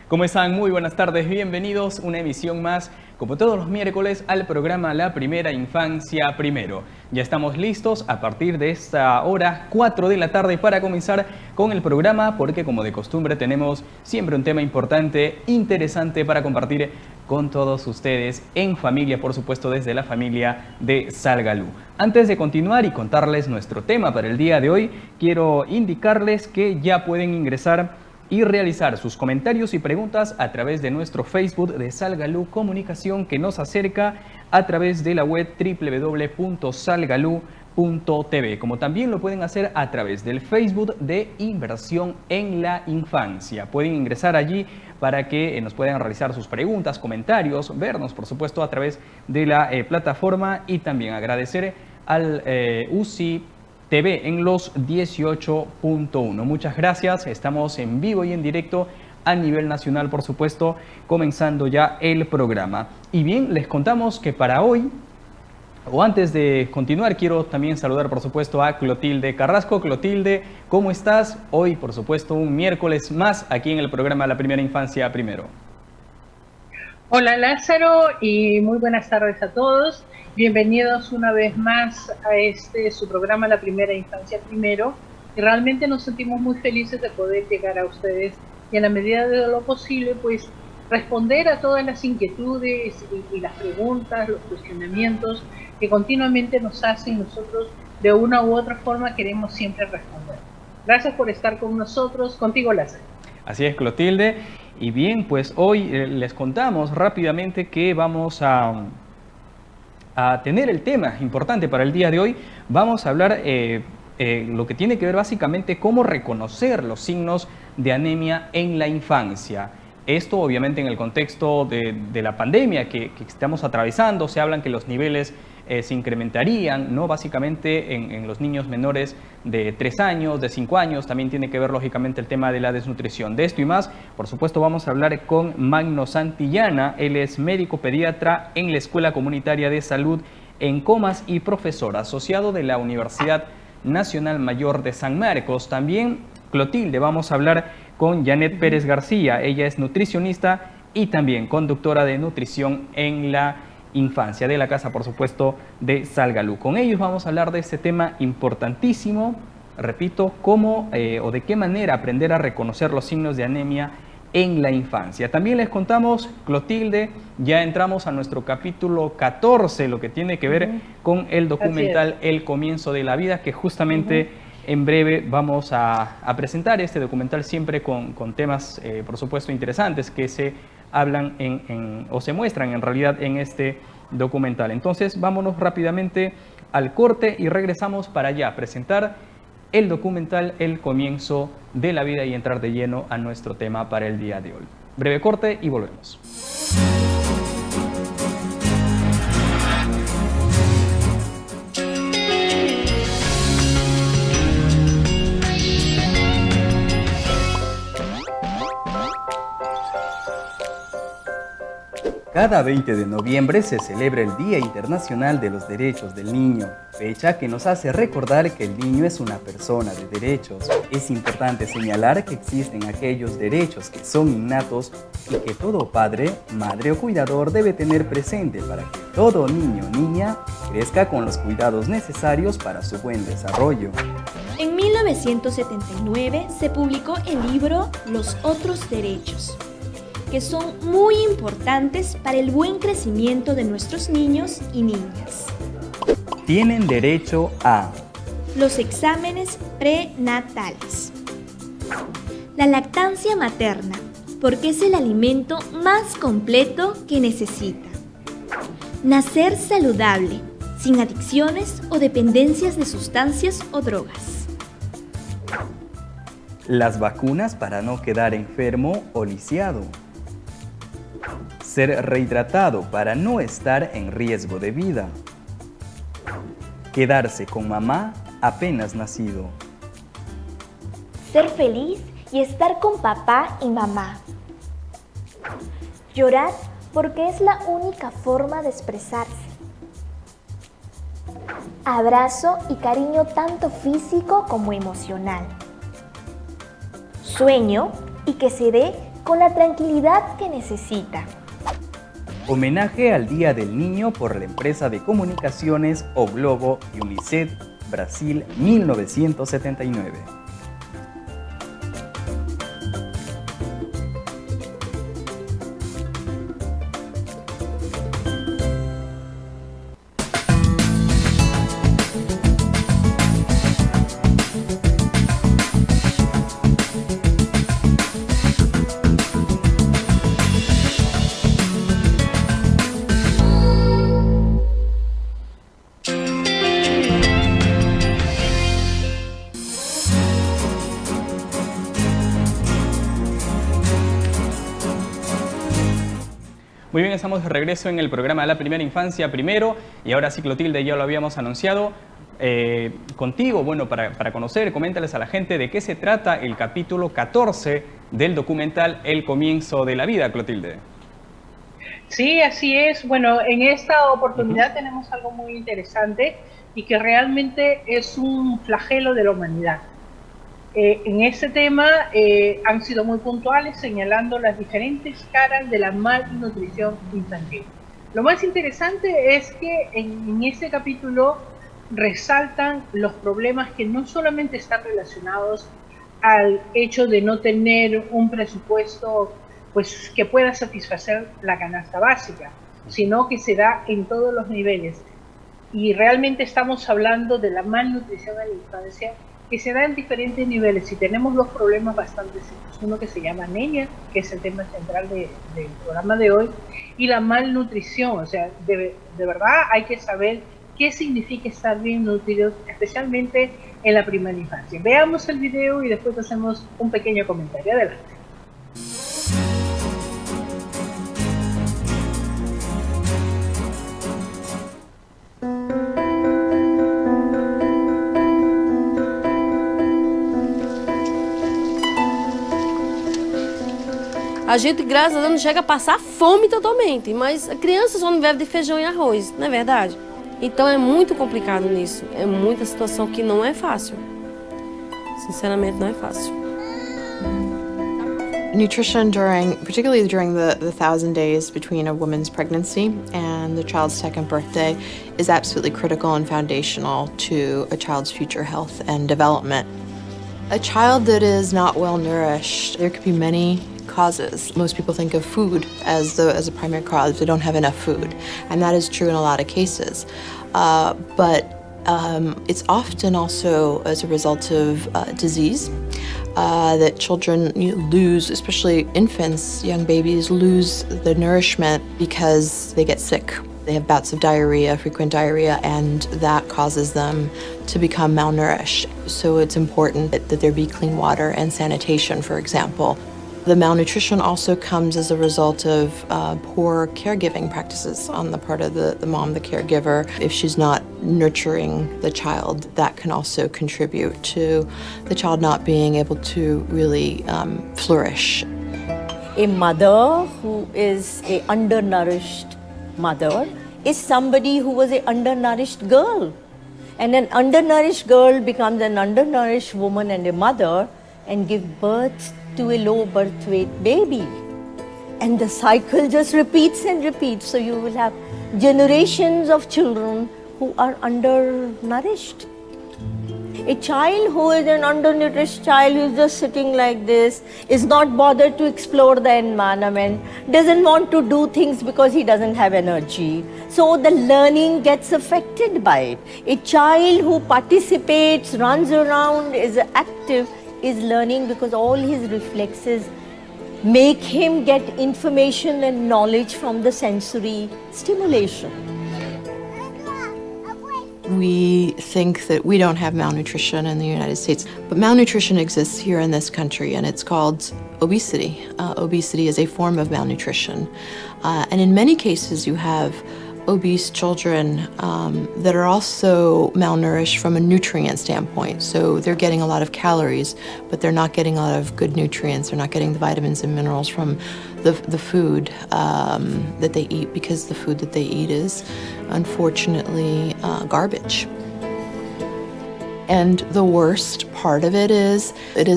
¿Cómo están? Muy buenas tardes, bienvenidos a una emisión más, como todos los miércoles, al programa La Primera Infancia Primero. Ya estamos listos a partir de esta hora, 4 de la tarde, para comenzar con el programa, porque como de costumbre tenemos siempre un tema importante, interesante para compartir con todos ustedes en familia, por supuesto desde la familia de Salgalú. Antes de continuar y contarles nuestro tema para el día de hoy, quiero indicarles que ya pueden ingresar y realizar sus comentarios y preguntas a través de nuestro Facebook de Salgalú Comunicación, que nos acerca a través de la web www.salgalú.tv, como también lo pueden hacer a través del Facebook de Inversión en la Infancia. Pueden ingresar allí para que nos puedan realizar sus preguntas, comentarios, vernos por supuesto a través de la plataforma, y también agradecer al UCI TV en los 18.1. Muchas gracias, estamos en vivo y en directo a nivel nacional, por supuesto, comenzando ya el programa. Y bien, les contamos que para hoy, o antes de continuar, quiero también saludar, por supuesto, a Clotilde Carrasco. Clotilde, ¿cómo estás? Hoy, por supuesto, un miércoles más aquí en el programa La Primera Infancia Primero. Hola Lázaro y muy buenas tardes a todos. Bienvenidos una vez más a su programa La Primera Infancia Primero. Y realmente nos sentimos muy felices de poder llegar a ustedes y en la medida de lo posible pues responder a todas las inquietudes y las preguntas, los cuestionamientos que continuamente nos hacen. Nosotros de una u otra forma queremos siempre responder. Gracias por estar con nosotros. Contigo, Lázaro. Así es, Clotilde. Y bien, pues hoy les contamos rápidamente que vamos a tener el tema importante para el día de hoy. Vamos a hablar lo que tiene que ver básicamente cómo reconocer los signos de anemia en la infancia. Esto obviamente en el contexto de la pandemia que estamos atravesando. Se hablan que los niveles se incrementarían, ¿no? Básicamente en los niños menores de 3 años, de 5 años. También tiene que ver lógicamente el tema de la desnutrición. De esto y más, por supuesto, vamos a hablar con Magno Santillana. Él es médico pediatra en la Escuela Comunitaria de Salud en Comas y profesor asociado de la Universidad Nacional Mayor de San Marcos. También, Clotilde, vamos a hablar con Janet Pérez García. Ella es nutricionista y también conductora de nutrición en la infancia de la casa, por supuesto, de Salgalú. Con ellos vamos a hablar de este tema importantísimo, repito, cómo o de qué manera aprender a reconocer los signos de anemia en la infancia. También les contamos, Clotilde, ya entramos a nuestro capítulo 14, lo que tiene que ver con el documental El Comienzo de la Vida, que justamente en breve vamos a presentar este documental, siempre con temas, por supuesto, interesantes que se hablan o se muestran en realidad en este documental. Entonces, vámonos rápidamente al corte y regresamos para ya presentar el documental El Comienzo de la Vida y entrar de lleno a nuestro tema para el día de hoy. Breve corte y volvemos. Cada 20 de noviembre se celebra el Día Internacional de los Derechos del Niño, fecha que nos hace recordar que el niño es una persona de derechos. Es importante señalar que existen aquellos derechos que son innatos y que todo padre, madre o cuidador debe tener presente para que todo niño o niña crezca con los cuidados necesarios para su buen desarrollo. En 1979 se publicó el libro Los Otros Derechos, que son muy importantes para el buen crecimiento de nuestros niños y niñas. Tienen derecho a los exámenes prenatales, la lactancia materna, porque es el alimento más completo que necesita, nacer saludable, sin adicciones o dependencias de sustancias o drogas, las vacunas para no quedar enfermo o lisiado, ser rehidratado para no estar en riesgo de vida, quedarse con mamá apenas nacido, ser feliz y estar con papá y mamá, llorar porque es la única forma de expresarse, abrazo y cariño tanto físico como emocional, sueño y que se dé con la tranquilidad que necesita. Homenaje al Día del Niño por la empresa de comunicaciones O Globo y UNICEF Brasil 1979. Muy bien, estamos de regreso en el programa de la primera infancia primero, y ahora sí, Clotilde, ya lo habíamos anunciado. Contigo, bueno, para conocer, coméntales a la gente de qué se trata el capítulo 14 del documental El comienzo de la vida, Clotilde. Sí, así es. Bueno, en esta oportunidad tenemos algo muy interesante y que realmente es un flagelo de la humanidad. En este tema han sido muy puntuales señalando las diferentes caras de la malnutrición infantil. Lo más interesante es que en este capítulo resaltan los problemas que no solamente están relacionados al hecho de no tener un presupuesto pues, que pueda satisfacer la canasta básica, sino que se da en todos los niveles. Y realmente estamos hablando de la malnutrición en la infancia, que se da en diferentes niveles, y tenemos dos problemas bastante serios. Uno que se llama anemia, que es el tema central del programa de hoy, y la malnutrición. O sea, de verdad hay que saber qué significa estar bien nutridos, especialmente en la primera infancia. Veamos el video y después hacemos un pequeño comentario. Adelante. A gente, graças a Deus, não chega a passar fome totalmente, mas a criança só não vive de feijão e arroz, não é verdade? Então é muito complicado nisso, é muita situação que não é fácil. Sinceramente, não é fácil. Nutrition particularly during the 1,000 days between a woman's pregnancy and the child's second birthday, is absolutely critical and foundational to a child's future health and development. A child that is not well nourished, there could be many causes. Most people think of food as a primary cause. They don't have enough food, and that is true in a lot of cases. But it's often also as a result of disease that children lose, especially infants, young babies, lose the nourishment because they get sick. They have bouts of diarrhea, frequent diarrhea, and that causes them to become malnourished. So it's important that there be clean water and sanitation, for example. The malnutrition also comes as a result of poor caregiving practices on the part of the mom, the caregiver. If she's not nurturing the child, that can also contribute to the child not being able to really flourish. A mother who is an undernourished mother is somebody who was an undernourished girl. And an undernourished girl becomes an undernourished woman and a mother and give birth to a low birth weight baby. And the cycle just repeats and repeats. So you will have generations of children who are undernourished. A child who is an undernourished child who is just sitting like this, is not bothered to explore the environment, doesn't want to do things because he doesn't have energy. So the learning gets affected by it. A child who participates, runs around, is active, is learning because all his reflexes make him get information and knowledge from the sensory stimulation. We think that we don't have malnutrition in the United States, but malnutrition exists here in this country, and it's called obesity. Obesity is a form of malnutrition. And in many cases, you have obese children that are also malnourished from a nutrient standpoint. So they're getting a lot of calories, but they're not getting a lot of good nutrients. They're not getting the vitamins and minerals from the food that they eat, because the food that they eat is, unfortunately, garbage. And the worst part of it is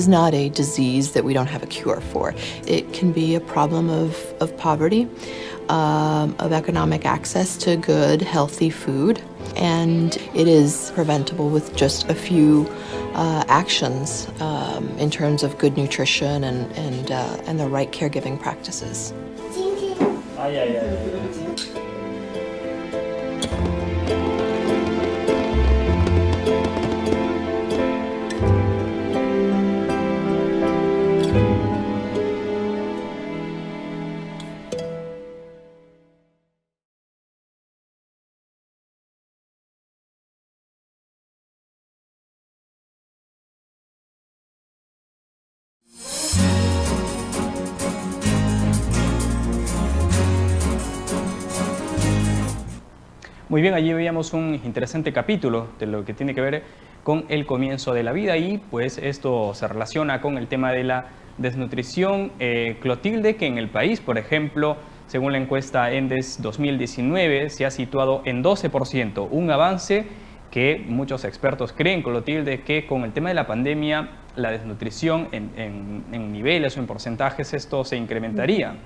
not a disease that we don't have a cure for. It can be a problem of poverty, of economic access to good, healthy food, and it is preventable with just a few actions in terms of good nutrition and the right caregiving practices. Muy bien, allí veíamos un interesante capítulo de lo que tiene que ver con el comienzo de la vida y pues esto se relaciona con el tema de la desnutrición. Clotilde, que en el país, por ejemplo, según la encuesta ENDES 2019, se ha situado en 12%, un avance que muchos expertos creen, Clotilde, que con el tema de la pandemia, la desnutrición en niveles o en porcentajes, esto se incrementaría.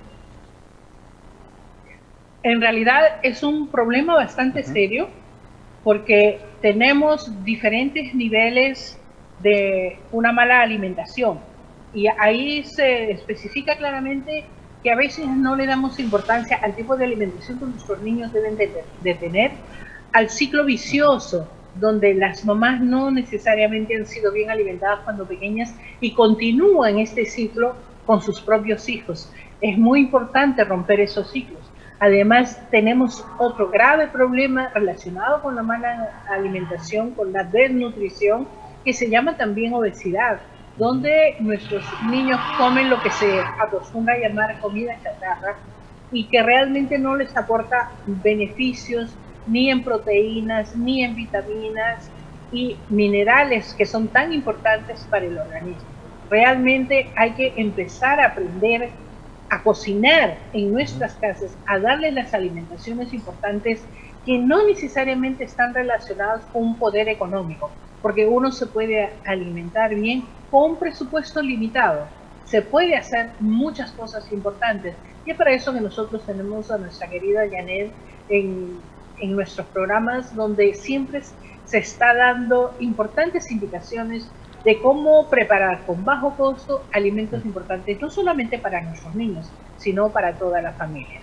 En realidad es un problema bastante serio porque tenemos diferentes niveles de una mala alimentación y ahí se especifica claramente que a veces no le damos importancia al tipo de alimentación que nuestros niños deben de tener, al ciclo vicioso donde las mamás no necesariamente han sido bien alimentadas cuando pequeñas y continúan este ciclo con sus propios hijos. Es muy importante romper esos ciclos. Además, tenemos otro grave problema relacionado con la mala alimentación, con la desnutrición, que se llama también obesidad, donde nuestros niños comen lo que se acostumbra a llamar comida chatarra y que realmente no les aporta beneficios ni en proteínas, ni en vitaminas y minerales que son tan importantes para el organismo. Realmente hay que empezar a aprender a cocinar en nuestras casas, a darle las alimentaciones importantes que no necesariamente están relacionadas con un poder económico, porque uno se puede alimentar bien con un presupuesto limitado. Se puede hacer muchas cosas importantes y es para eso que nosotros tenemos a nuestra querida Janet en nuestros programas, donde siempre se está dando importantes indicaciones de cómo preparar con bajo costo alimentos importantes, no solamente para nuestros niños, sino para toda la familia.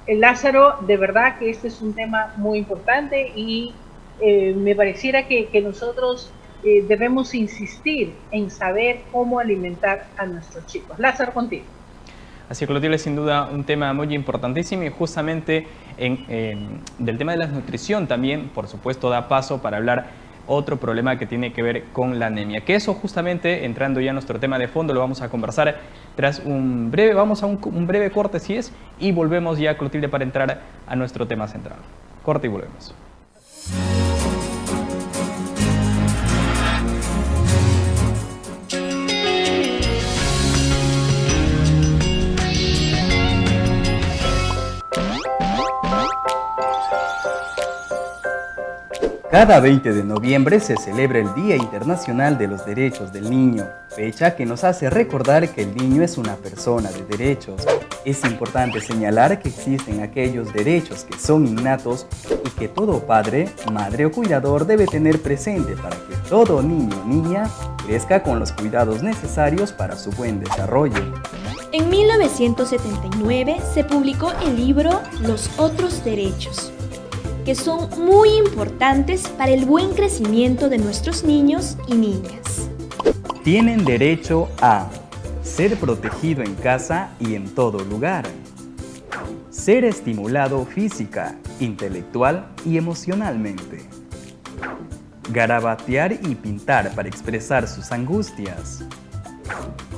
Lázaro, de verdad que este es un tema muy importante y me pareciera que nosotros debemos insistir en saber cómo alimentar a nuestros chicos. Lázaro, contigo. Así que, Clotilde, sin duda un tema muy importantísimo y justamente del tema de la nutrición también, por supuesto, da paso para hablar otro problema que tiene que ver con la anemia, que eso justamente, entrando ya a nuestro tema de fondo, lo vamos a conversar tras un breve, vamos a un breve corte si es, y volvemos ya, Clotilde, para entrar a nuestro tema central. Corte y volvemos. Cada 20 de noviembre se celebra el Día Internacional de los Derechos del Niño, fecha que nos hace recordar que el niño es una persona de derechos. Es importante señalar que existen aquellos derechos que son innatos y que todo padre, madre o cuidador debe tener presente para que todo niño o niña crezca con los cuidados necesarios para su buen desarrollo. En 1979 se publicó el libro Los Otros Derechos, que son muy importantes para el buen crecimiento de nuestros niños y niñas. Tienen derecho a ser protegido en casa y en todo lugar, ser estimulado física, intelectual y emocionalmente, garabatear y pintar para expresar sus angustias,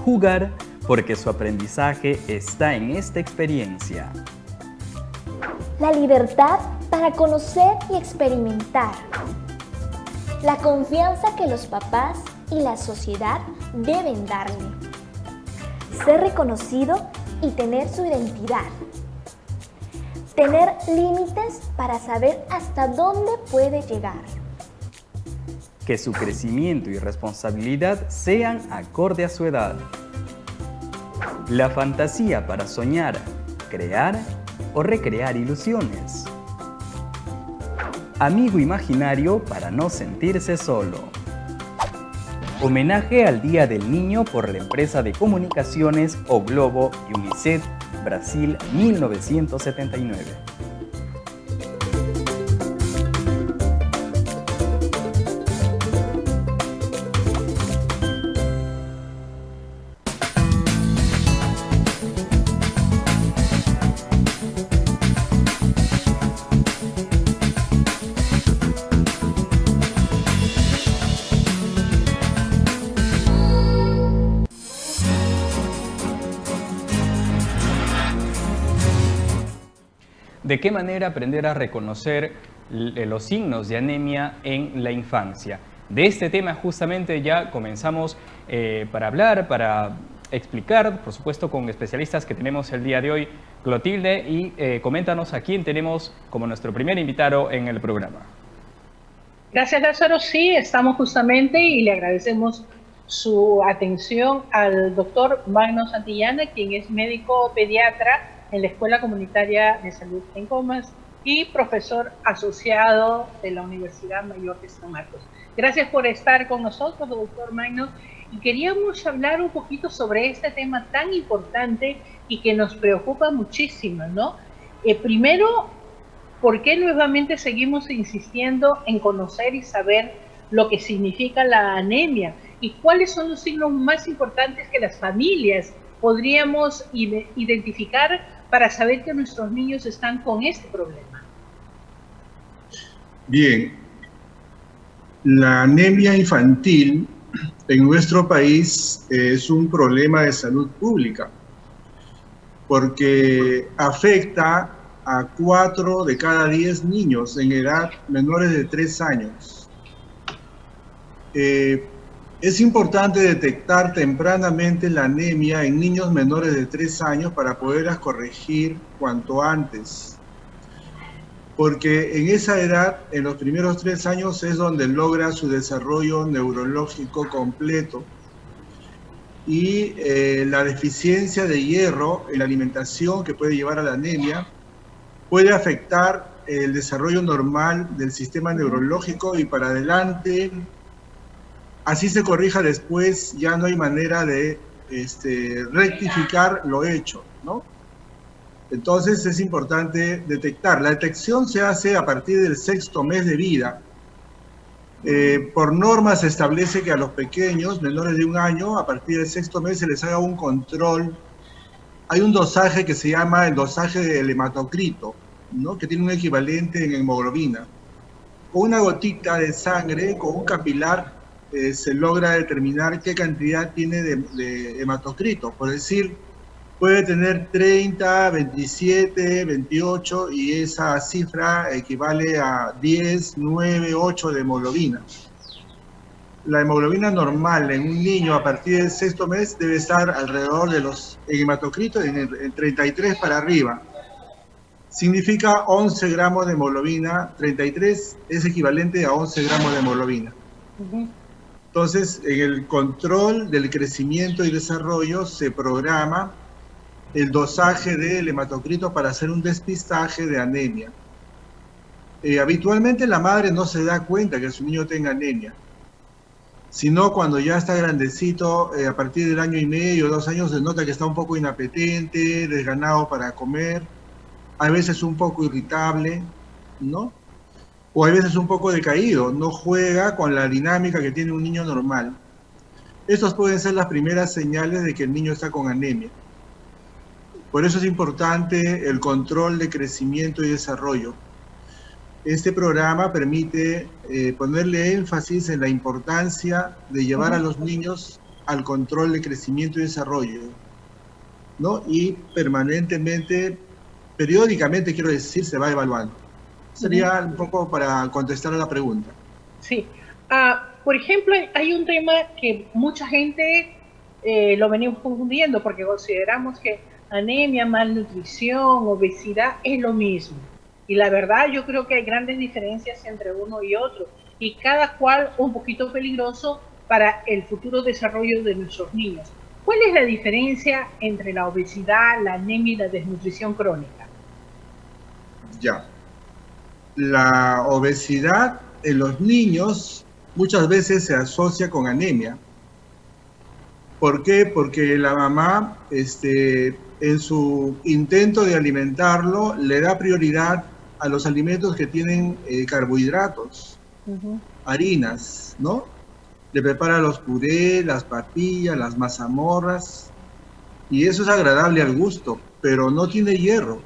jugar porque su aprendizaje está en esta experiencia, La libertad para conocer y experimentar. La confianza que los papás y la sociedad deben darle. Ser reconocido y tener su identidad. Tener límites para saber hasta dónde puede llegar. que su crecimiento y responsabilidad sean acorde a su edad. La fantasía para soñar, crear o recrear ilusiones. Amigo imaginario para no sentirse solo. Homenaje al Día del Niño por la empresa de comunicaciones O Globo y UNICEF, Brasil, 1979. ¿De qué manera aprender a reconocer los signos de anemia en la infancia? De este tema justamente ya comenzamos para hablar, para explicar, por supuesto con especialistas que tenemos el día de hoy. Clotilde, y coméntanos a quién tenemos como nuestro primer invitado en el programa. Gracias, Lázaro. Sí, estamos justamente y le agradecemos su atención al doctor Magno Santillana, quien es médico pediatra en la Escuela Comunitaria de Salud en Comas y profesor asociado de la Universidad Mayor de San Marcos. Gracias por estar con nosotros, doctor Magno. Y queríamos hablar un poquito sobre este tema tan importante y que nos preocupa muchísimo, ¿no? Primero, ¿por qué nuevamente seguimos insistiendo en conocer y saber lo que significa la anemia? ¿Y cuáles son los signos más importantes que las familias podríamos identificar para saber que nuestros niños están con este problema? Bien, la anemia infantil en nuestro país es un problema de salud pública porque afecta a 4 de cada 10 niños en edad menores de 3 años. Es importante detectar tempranamente la anemia en niños menores de 3 años para poderlas corregir cuanto antes. Porque en esa edad, en los primeros 3 años, es donde logra su desarrollo neurológico completo. Y la deficiencia de hierro en la alimentación que puede llevar a la anemia puede afectar el desarrollo normal del sistema neurológico y para adelante. Así se corrija después, ya no hay manera de rectificar lo hecho, ¿no? Entonces es importante detectar. La detección se hace a partir del 6º mes de vida. Por norma se establece que a los pequeños, menores de 1 año, a partir del 6º mes se les haga un control. Hay un dosaje que se llama el dosaje del hematocrito, ¿no? Que tiene un equivalente en hemoglobina. Con una gotita de sangre, con un capilar, se logra determinar qué cantidad tiene de hematocrito. Por decir, puede tener 30, 27, 28 y esa cifra equivale a 10, 9, 8 de hemoglobina. La hemoglobina normal en un niño a partir del 6º mes debe estar alrededor de los hematocritos en 33 para arriba. Significa 11 gramos de hemoglobina, 33 es equivalente a 11 gramos de hemoglobina. Entonces, en el control del crecimiento y desarrollo se programa el dosaje del hematocrito para hacer un despistaje de anemia. Habitualmente la madre no se da cuenta que su niño tenga anemia, sino cuando ya está grandecito, a partir del 1 año y medio, 2 años, se nota que está un poco inapetente, desganado para comer, a veces un poco irritable, ¿no? O a veces un poco decaído, no juega con la dinámica que tiene un niño normal. Estas pueden ser las primeras señales de que el niño está con anemia. Por eso es importante el control de crecimiento y desarrollo. Este programa permite ponerle énfasis en la importancia de llevar a los niños al control de crecimiento y desarrollo, ¿no? Y permanentemente, periódicamente, quiero decir, se va evaluando. Sería un poco para contestar a la pregunta. Sí. Por ejemplo, hay un tema que mucha gente lo venimos confundiendo porque consideramos que anemia, malnutrición, obesidad es lo mismo. Y la verdad, yo creo que hay grandes diferencias entre uno y otro. y cada cual un poquito peligroso para el futuro desarrollo de nuestros niños. ¿Cuál es la diferencia entre la obesidad, la anemia y la desnutrición crónica? Ya. La obesidad en los niños muchas veces se asocia con anemia. ¿Por qué? Porque la mamá, en su intento de alimentarlo, le da prioridad a los alimentos que tienen carbohidratos, harinas, ¿no? Le prepara los purés, las papillas, las mazamorras, y eso es agradable al gusto, pero no tiene hierro.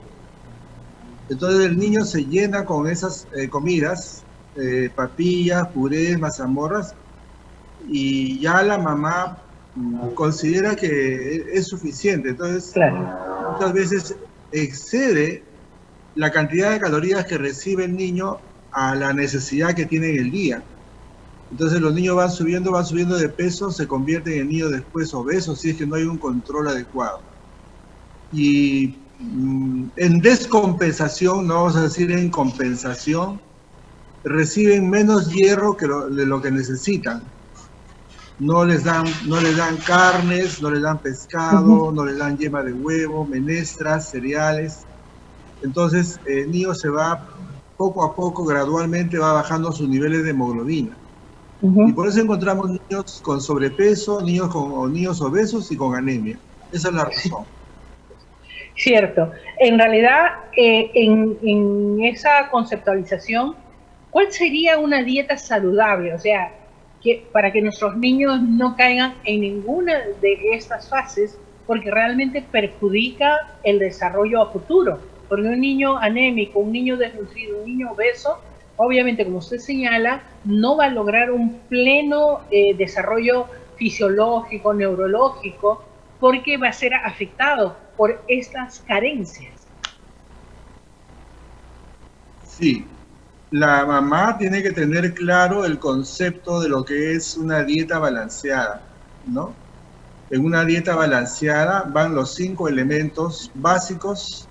Entonces el niño se llena con esas comidas, papillas, purés, mazamorras, y ya la mamá considera que es suficiente. Entonces, claro, muchas veces excede la cantidad de calorías que recibe el niño a la necesidad que tiene en el día. Entonces los niños van subiendo de peso, se convierten en niños después obesos si es que no hay un control adecuado. Y en descompensación, no vamos a decir en compensación, reciben menos hierro de lo que necesitan. No les dan carnes, no les dan pescado, no les dan yema de huevo, menestras, cereales. Entonces el niño se va poco a poco, gradualmente va bajando sus niveles de hemoglobina. Y por eso encontramos niños con sobrepeso, niños obesos y con anemia. Esa es la razón. Cierto. En realidad, en esa conceptualización, ¿cuál sería una dieta saludable? O sea, para que nuestros niños no caigan en ninguna de estas fases, porque realmente perjudica el desarrollo a futuro. Porque un niño anémico, un niño desnutrido, un niño obeso, obviamente, como usted señala, no va a lograr un pleno desarrollo fisiológico, neurológico, porque va a ser afectado por estas carencias. Sí, la mamá tiene que tener claro el concepto de lo que es una dieta balanceada, ¿no? En una dieta balanceada van los 5 elementos básicos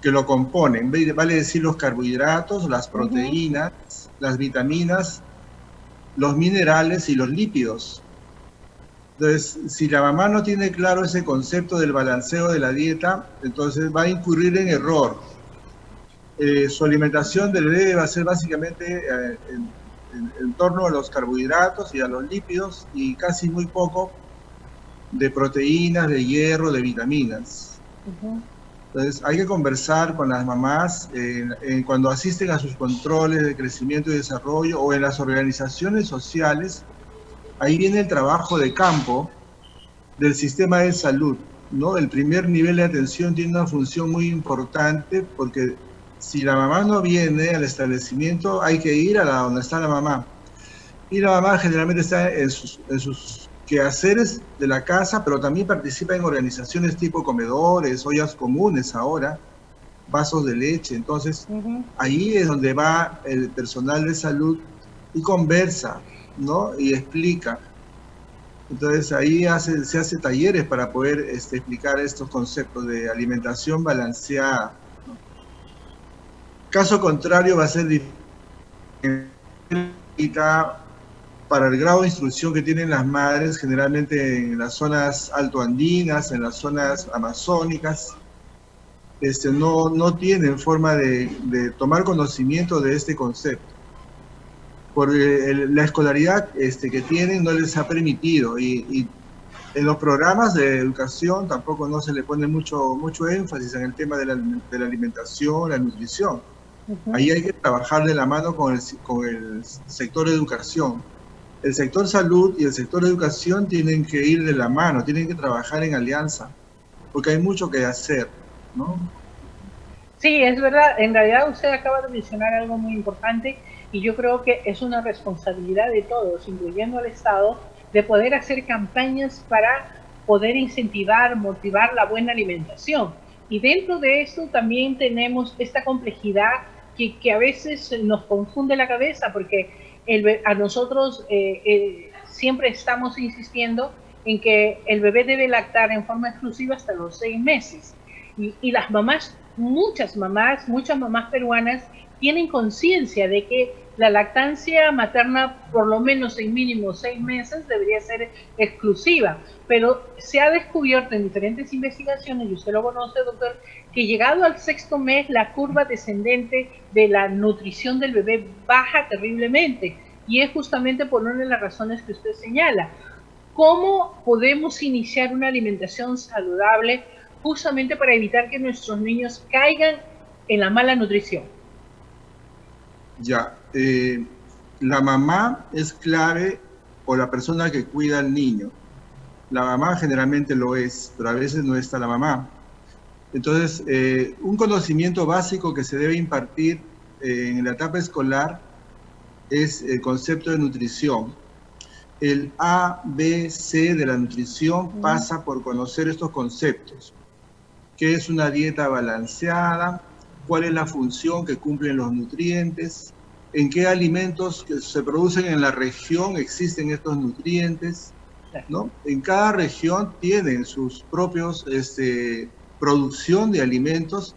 que lo componen, vale decir los carbohidratos, las proteínas, las vitaminas, los minerales y los lípidos. Entonces, si la mamá no tiene claro ese concepto del balanceo de la dieta, entonces va a incurrir en error. Su alimentación del bebé va a ser básicamente en torno a los carbohidratos y a los lípidos y casi muy poco de proteínas, de hierro, de vitaminas. Entonces, hay que conversar con las mamás cuando asisten a sus controles de crecimiento y desarrollo o en las organizaciones sociales. Ahí viene el trabajo de campo del sistema de salud, ¿no? El primer nivel de atención tiene una función muy importante porque si la mamá no viene al establecimiento, hay que ir a donde está la mamá. Y la mamá generalmente está en sus quehaceres de la casa, pero también participa en organizaciones tipo comedores, ollas comunes ahora, vasos de leche. Entonces, ahí es donde va el personal de salud y conversa, ¿no? Y explica. Entonces, ahí se hace talleres para poder explicar estos conceptos de alimentación balanceada, ¿no? Caso contrario, va a ser difícil para el grado de instrucción que tienen las madres, generalmente en las zonas altoandinas, en las zonas amazónicas, no tienen forma de tomar conocimiento de este concepto. Porque la escolaridad que tienen no les ha permitido, y en los programas de educación tampoco no se le pone mucho énfasis en el tema de la alimentación, la nutrición. Ahí hay que trabajar de la mano con el sector de educación. El sector salud y el sector educación tienen que ir de la mano, tienen que trabajar en alianza, porque hay mucho que hacer, ¿no? Sí, es verdad. En realidad usted acaba de mencionar algo muy importante y yo creo que es una responsabilidad de todos, incluyendo al Estado, de poder hacer campañas para poder incentivar, motivar la buena alimentación. Y dentro de esto también tenemos esta complejidad que a veces nos confunde la cabeza, porque a nosotros siempre estamos insistiendo en que el bebé debe lactar en forma exclusiva hasta los 6 meses. Y las mamás muchas mamás peruanas tienen conciencia de que la lactancia materna, por lo menos en mínimo 6 meses, debería ser exclusiva. Pero se ha descubierto en diferentes investigaciones, y usted lo conoce, doctor, que llegado al 6º mes, la curva descendente de la nutrición del bebé baja terriblemente. Y es justamente por una de las razones que usted señala. ¿Cómo podemos iniciar una alimentación saludable justamente para evitar que nuestros niños caigan en la mala nutrición? Ya, la mamá es clave, o la persona que cuida al niño. La mamá generalmente lo es, pero a veces no está la mamá. Entonces, un conocimiento básico que se debe impartir en la etapa escolar es el concepto de nutrición. El A, B, C de la nutrición pasa por conocer estos conceptos. ¿Qué es una dieta balanceada? ¿Cuál es la función que cumplen los nutrientes? ¿En qué alimentos que se producen en la región existen estos nutrientes? ¿No? En cada región tienen sus propios producción de alimentos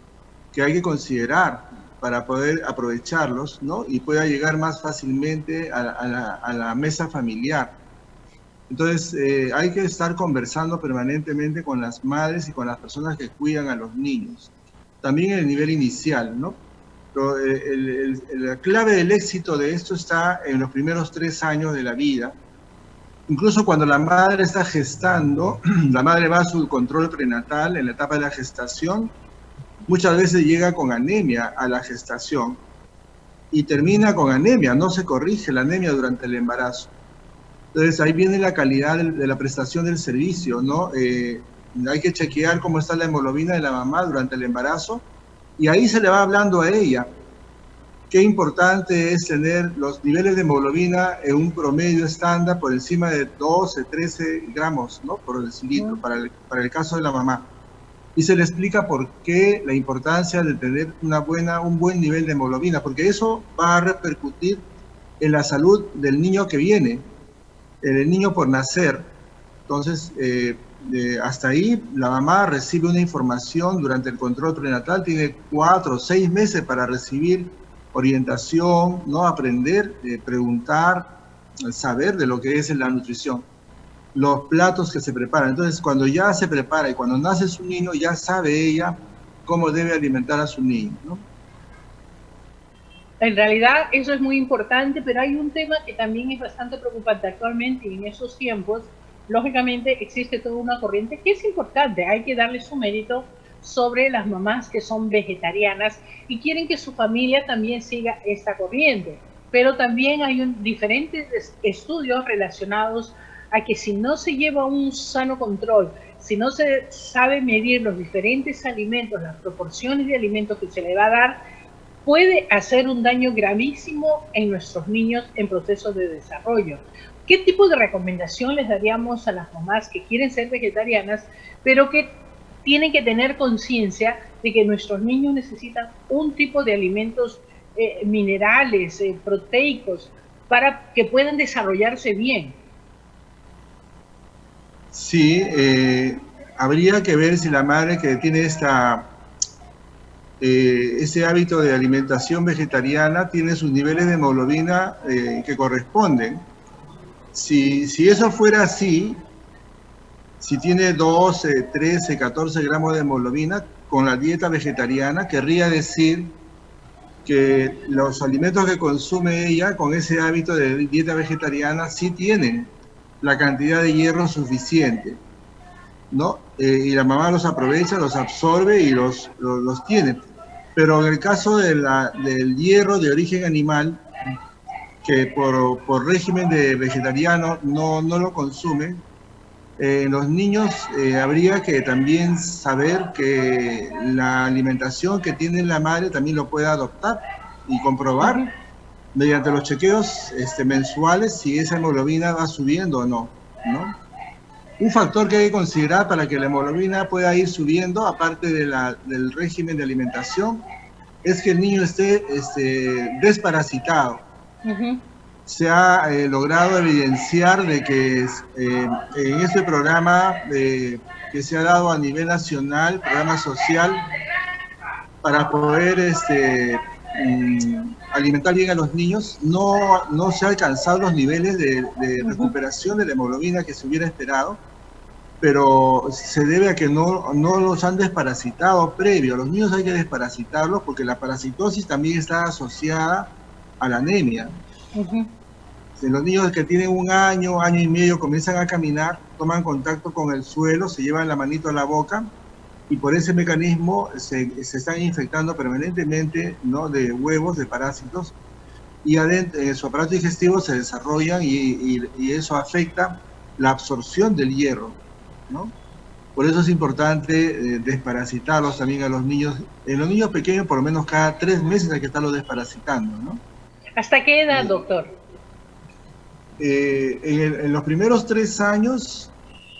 que hay que considerar para poder aprovecharlos, ¿no? Y pueda llegar más fácilmente a la mesa familiar. Entonces, hay que estar conversando permanentemente con las madres y con las personas que cuidan a los niños. También en el nivel inicial, ¿no? Pero, la clave del éxito de esto está en los primeros 3 años de la vida. Incluso cuando la madre está gestando, la madre va a su control prenatal en la etapa de la gestación, muchas veces llega con anemia a la gestación y termina con anemia, no se corrige la anemia durante el embarazo. Entonces ahí viene la calidad de la prestación del servicio, ¿no? Hay que chequear cómo está la hemoglobina de la mamá durante el embarazo y ahí se le va hablando a ella. Qué importante es tener los niveles de hemoglobina en un promedio estándar por encima de 12, 13 gramos, ¿no? Por decilitro, para el caso de la mamá. Y se le explica por qué la importancia de tener un buen nivel de hemoglobina, porque eso va a repercutir en la salud del niño que viene, el niño por nacer. Entonces, hasta ahí la mamá recibe una información durante el control prenatal, tiene 4 o 6 meses para recibir orientación, ¿no? Aprender, preguntar, saber de lo que es la nutrición, los platos que se preparan. Entonces, cuando ya se prepara y cuando nace su niño, ya sabe ella cómo debe alimentar a su niño, ¿no? En realidad eso es muy importante, pero hay un tema que también es bastante preocupante actualmente y en esos tiempos. Lógicamente existe toda una corriente que es importante, hay que darle su mérito sobre las mamás que son vegetarianas y quieren que su familia también siga esta corriente. Pero también hay diferentes estudios relacionados a que si no se lleva un sano control, si no se sabe medir los diferentes alimentos, las proporciones de alimentos que se le va a dar, puede hacer un daño gravísimo en nuestros niños en procesos de desarrollo. ¿Qué tipo de recomendación les daríamos a las mamás que quieren ser vegetarianas, pero que tienen que tener conciencia de que nuestros niños necesitan un tipo de alimentos minerales, proteicos, para que puedan desarrollarse bien? Sí, habría que ver si la madre que tiene ese hábito de alimentación vegetariana tiene sus niveles de hemoglobina que corresponden. Si eso fuera así, si tiene 12, 13, 14 gramos de hemoglobina con la dieta vegetariana, querría decir que los alimentos que consume ella con ese hábito de dieta vegetariana sí tienen la cantidad de hierro suficiente, ¿no? Y la mamá los aprovecha, los absorbe y los tiene. Pero en el caso del hierro de origen animal, que por régimen de vegetariano no lo consumen, los niños habría que también saber que la alimentación que tiene la madre también lo puede adoptar y comprobar mediante los chequeos mensuales si esa hemoglobina va subiendo o no, ¿no? Un factor que hay que considerar para que la hemoglobina pueda ir subiendo, aparte del régimen de alimentación, es que el niño esté desparasitado. Se ha logrado evidenciar de que en este programa que se ha dado a nivel nacional, programa social, para poder alimentar bien a los niños, no se han alcanzado los niveles de recuperación de la hemoglobina que se hubiera esperado, pero se debe a que no los han desparasitado previo. A los niños hay que desparasitarlos porque la parasitosis también está asociada a la anemia. Si los niños que tienen 1 año, año y medio, comienzan a caminar, toman contacto con el suelo, se llevan la manito a la boca, y por ese mecanismo se están infectando permanentemente, ¿no?, de huevos, de parásitos, y adentro, en su aparato digestivo se desarrollan y eso afecta la absorción del hierro, ¿no? Por eso es importante desparasitarlos también a los niños. En los niños pequeños, por lo menos cada 3 meses hay que estarlos desparasitando, ¿no? ¿Hasta qué edad, doctor? En los primeros 3 años,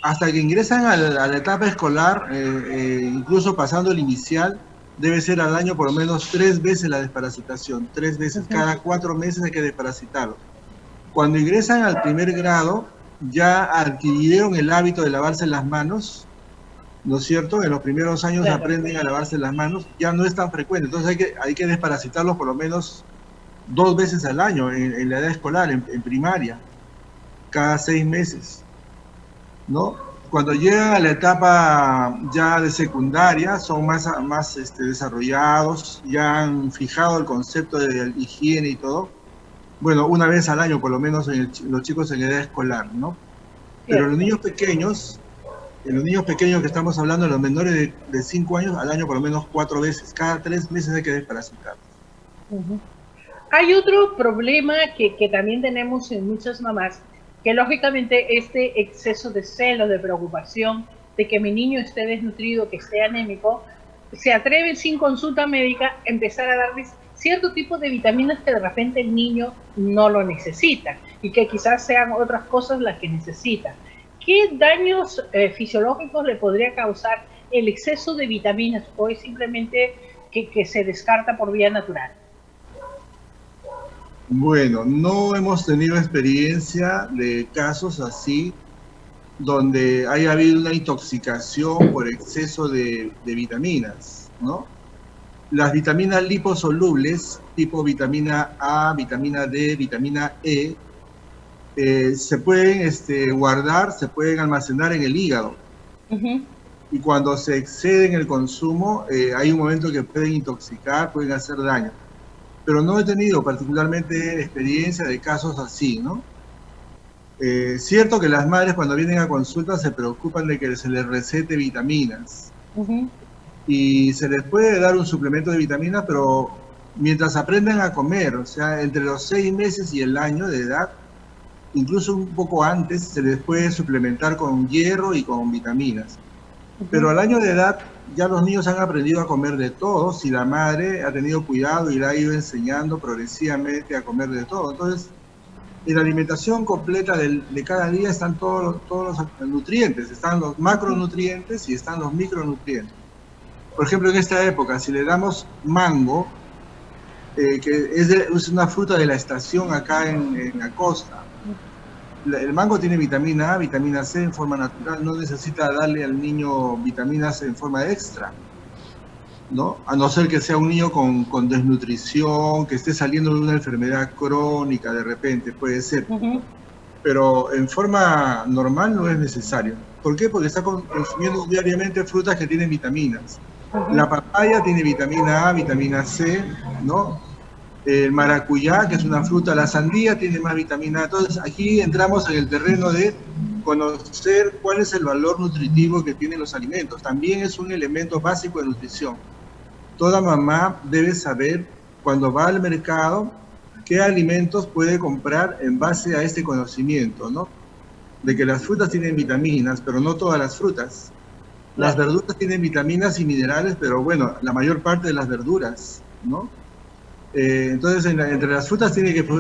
hasta que ingresan a la etapa escolar, incluso pasando el inicial, debe ser al año por lo menos 3 veces la desparasitación. 3 veces, cada 4 meses hay que desparasitarlos. Cuando ingresan al primer grado, ya adquirieron el hábito de lavarse las manos, ¿no es cierto? En los primeros años aprenden a lavarse las manos, ya no es tan frecuente, entonces hay que desparasitarlos por lo menos 2 veces al año en la edad escolar, en primaria, cada 6 meses, ¿no? Cuando llegan a la etapa ya de secundaria, son más desarrollados, ya han fijado el concepto de higiene y todo. Bueno, 1 vez al año por lo menos los chicos en edad escolar, ¿no? Pero los niños pequeños, que estamos hablando, los menores de 5 años, al año por lo menos 4 veces, cada 3 meses hay que desparasitarlos. Hay otro problema que también tenemos en muchas mamás, que lógicamente este exceso de celo, de preocupación, de que mi niño esté desnutrido, que esté anémico, se atreven sin consulta médica a empezar a darles cierto tipo de vitaminas que de repente el niño no lo necesita y que quizás sean otras cosas las que necesita. ¿Qué daños fisiológicos le podría causar el exceso de vitaminas o es simplemente que se descarta por vía natural? Bueno, no hemos tenido experiencia de casos así donde haya habido una intoxicación por exceso de vitaminas, ¿no? Las vitaminas liposolubles, tipo vitamina A, vitamina D, vitamina E, se pueden guardar, se pueden almacenar en el hígado. Y cuando se exceden el consumo, hay un momento que pueden intoxicar, pueden hacer daño. Pero no he tenido particularmente experiencia de casos así, ¿no? Cierto que las madres cuando vienen a consulta se preocupan de que se les recete vitaminas. Y se les puede dar un suplemento de vitaminas, pero mientras aprenden a comer, o sea, entre los 6 meses y el año de edad, incluso un poco antes, se les puede suplementar con hierro y con vitaminas. Pero al año de edad ya los niños han aprendido a comer de todo, si la madre ha tenido cuidado y la ha ido enseñando progresivamente a comer de todo. Entonces, en la alimentación completa de cada día están todos los nutrientes, están los macronutrientes y están los micronutrientes. Por ejemplo, en esta época, si le damos mango, que es una fruta de la estación acá en la costa, el mango tiene vitamina A, vitamina C en forma natural, no necesita darle al niño vitaminas en forma extra, ¿no? A no ser que sea un niño con desnutrición, que esté saliendo de una enfermedad crónica de repente, puede ser. Pero en forma normal no es necesario. ¿Por qué? Porque está consumiendo diariamente frutas que tienen vitaminas. La papaya tiene vitamina A, vitamina C, ¿no? El maracuyá, que es una fruta, la sandía tiene más vitamina A. Entonces aquí entramos en el terreno de conocer cuál es el valor nutritivo que tienen los alimentos. También es un elemento básico de nutrición. Toda mamá debe saber cuando va al mercado qué alimentos puede comprar en base a este conocimiento, ¿no? De que las frutas tienen vitaminas, pero no todas las frutas. Las verduras tienen vitaminas y minerales, pero bueno, la mayor parte de las verduras, ¿no? Entonces, entre las frutas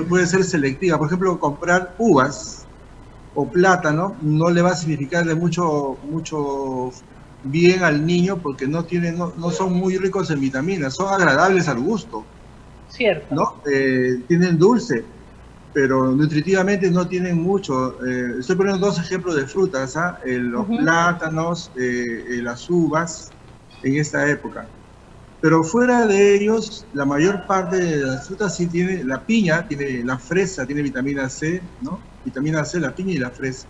puede ser selectiva. Por ejemplo, comprar uvas o plátano no le va a significar de mucho bien al niño porque no son muy ricos en vitaminas, son agradables al gusto. Cierto. ¿No? Tienen dulce, pero nutritivamente no tienen mucho. Estoy poniendo 2 ejemplos de frutas, los plátanos, las uvas en esta época. Pero fuera de ellos, la mayor parte de las frutas sí tiene, la piña, tiene la fresa, tiene vitamina C, ¿no? Vitamina C, la piña y la fresa.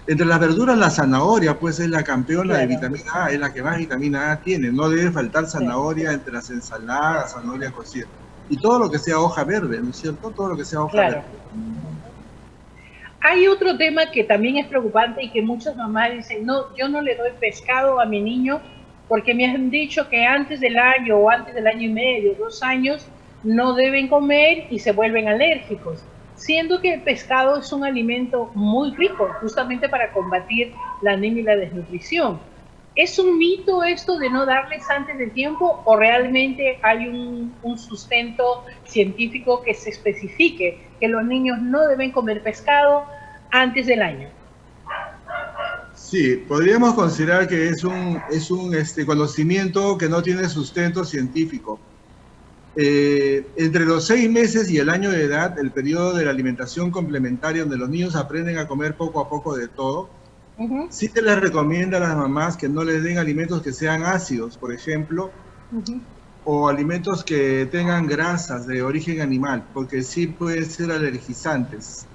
Entre las verduras, la zanahoria, pues es la campeona de vitamina A, es la que más vitamina A tiene. No debe faltar zanahoria entre las ensaladas, zanahoria cocida. Y todo lo que sea hoja verde, ¿no es cierto? Todo lo que sea hoja verde. Hay otro tema que también es preocupante y que muchas mamás dicen, no, yo no le doy pescado a mi niño porque me han dicho que antes del año o antes del año y medio, 2 años, no deben comer y se vuelven alérgicos. Siendo que el pescado es un alimento muy rico, justamente para combatir la anemia y la desnutrición. ¿Es un mito esto de no darles antes de tiempo o realmente hay un sustento científico que se especifique que los niños no deben comer pescado antes del año? Sí, podríamos considerar que es un conocimiento que no tiene sustento científico. Entre los 6 meses y el año de edad, el periodo de la alimentación complementaria, donde los niños aprenden a comer poco a poco de todo, sí se les recomienda a las mamás que no les den alimentos que sean ácidos, por ejemplo, o alimentos que tengan grasas de origen animal, porque sí pueden ser alergizantes.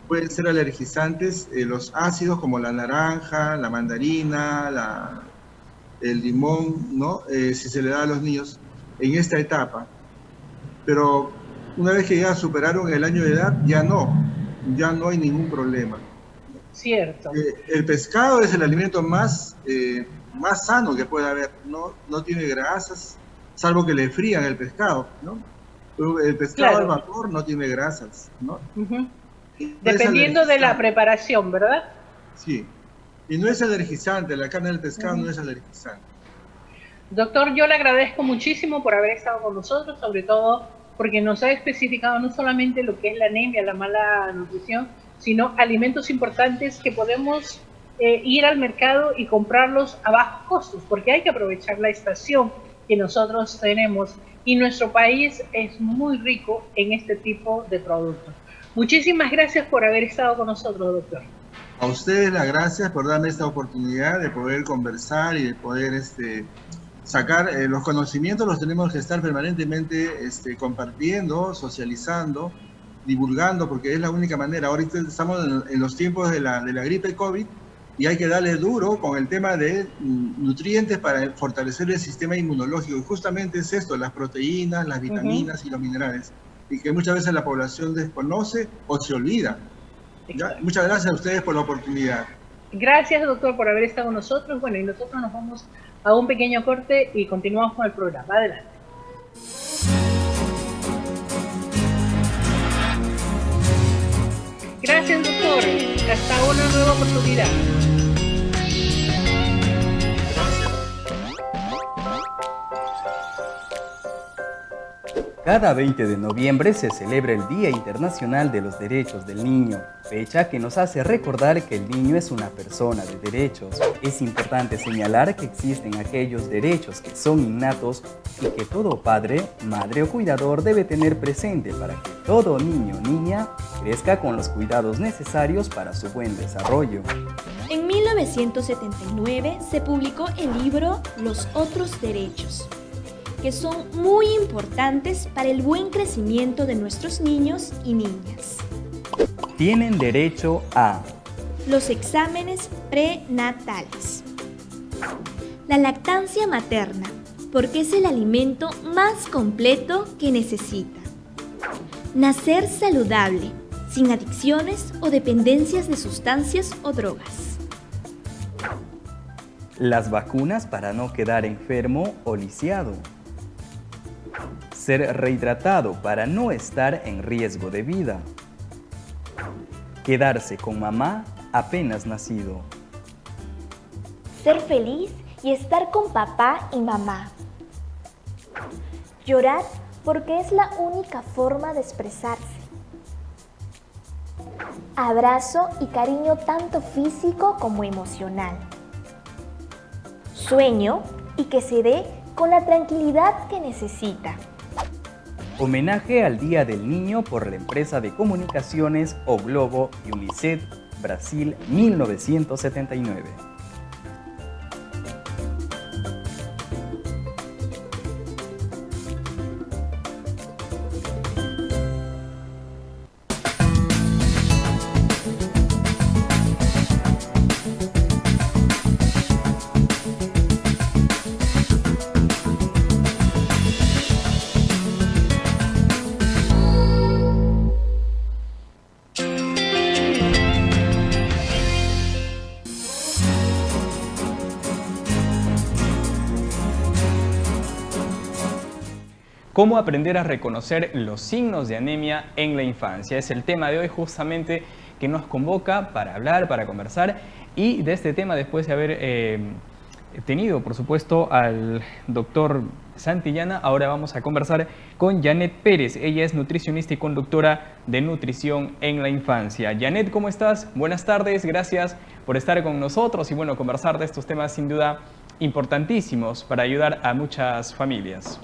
Pueden ser alergizantes los ácidos como la naranja, la mandarina, el limón, ¿no? Si se le da a los niños en esta etapa. Pero una vez que ya superaron el año de edad, ya no hay ningún problema. Cierto. El pescado es el alimento más sano que puede haber, no tiene grasas, salvo que le frían el pescado, ¿no? El pescado al vapor no tiene grasas, ¿no? Dependiendo de la preparación, ¿verdad? Sí, y no es alergizante, la carne del pescado no es alergizante. Doctor, yo le agradezco muchísimo por haber estado con nosotros, sobre todo porque nos ha especificado no solamente lo que es la anemia, la mala nutrición, sino alimentos importantes que podemos ir al mercado y comprarlos a bajos costos, porque hay que aprovechar la estación que nosotros tenemos y nuestro país es muy rico en este tipo de productos. Muchísimas gracias por haber estado con nosotros, doctor. A ustedes las gracias por darme esta oportunidad de poder conversar y de poder sacar los conocimientos. Los tenemos que estar permanentemente compartiendo, socializando, divulgando, porque es la única manera. Ahorita estamos en los tiempos de la gripe COVID y hay que darle duro con el tema de nutrientes para fortalecer el sistema inmunológico. Y justamente es esto, las proteínas, las vitaminas y los minerales, y que muchas veces la población desconoce o se olvida. ¿Ya? Muchas gracias a ustedes por la oportunidad. Gracias, doctor, por haber estado con nosotros. Bueno, y nosotros nos vamos a un pequeño corte y continuamos con el programa. Adelante. Gracias, doctor. Hasta una nueva oportunidad. Cada 20 de noviembre se celebra el Día Internacional de los Derechos del Niño, fecha que nos hace recordar que el niño es una persona de derechos. Es importante señalar que existen aquellos derechos que son innatos y que todo padre, madre o cuidador debe tener presente para que todo niño o niña crezca con los cuidados necesarios para su buen desarrollo. En 1979 se publicó el libro Los Otros Derechos, que son muy importantes para el buen crecimiento de nuestros niños y niñas. Tienen derecho a los exámenes prenatales, la lactancia materna, porque es el alimento más completo que necesita, nacer saludable, sin adicciones o dependencias de sustancias o drogas, las vacunas para no quedar enfermo o lisiado, ser rehidratado para no estar en riesgo de vida, quedarse con mamá apenas nacido, ser feliz y estar con papá y mamá, llorar porque es la única forma de expresarse, abrazo y cariño tanto físico como emocional, sueño y que se dé con la tranquilidad que necesita. Homenaje al Día del Niño por la empresa de comunicaciones O Globo y UNICEF, Brasil, 1979. cómo aprender a reconocer los signos de anemia en la infancia. Es el tema de hoy justamente que nos convoca para hablar, para conversar, y de este tema, después de haber tenido, por supuesto, al doctor Santillana, ahora vamos a conversar con Janet Pérez. Ella es nutricionista y conductora de nutrición en la infancia. Janet, ¿cómo estás? Buenas tardes, gracias por estar con nosotros y bueno, conversar de estos temas sin duda importantísimos para ayudar a muchas familias.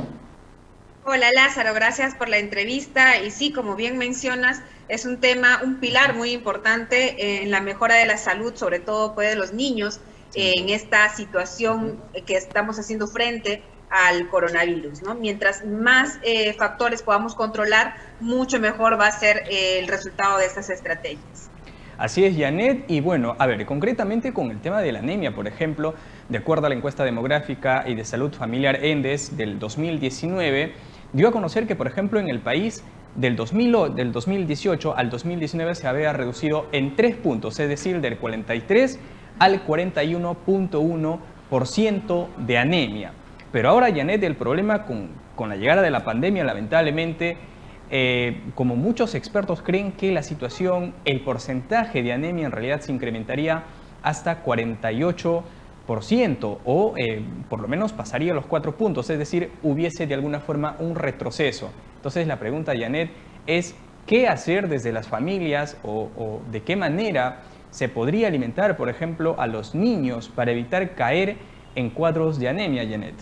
Hola Lázaro, gracias por la entrevista y sí, como bien mencionas, es un tema, un pilar muy importante en la mejora de la salud, sobre todo pues, de los niños, en esta situación que estamos haciendo frente al coronavirus, ¿no? Mientras más factores podamos controlar, mucho mejor va a ser el resultado de estas estrategias. Así es, Janet, y bueno, a ver, concretamente con el tema de la anemia, por ejemplo, de acuerdo a la encuesta demográfica y de salud familiar ENDES del 2019, dio a conocer que, por ejemplo, en el país del 2018 al 2019 se había reducido en 3 puntos, es decir, del 43 al 41.1% de anemia. Pero ahora, Janet, el problema con la llegada de la pandemia, lamentablemente, como muchos expertos creen que la situación, el porcentaje de anemia en realidad se incrementaría hasta 48% o por lo menos pasaría los 4 puntos, es decir, hubiese de alguna forma un retroceso. Entonces la pregunta, Janet, es ¿qué hacer desde las familias o de qué manera se podría alimentar, por ejemplo, a los niños para evitar caer en cuadros de anemia, Janet?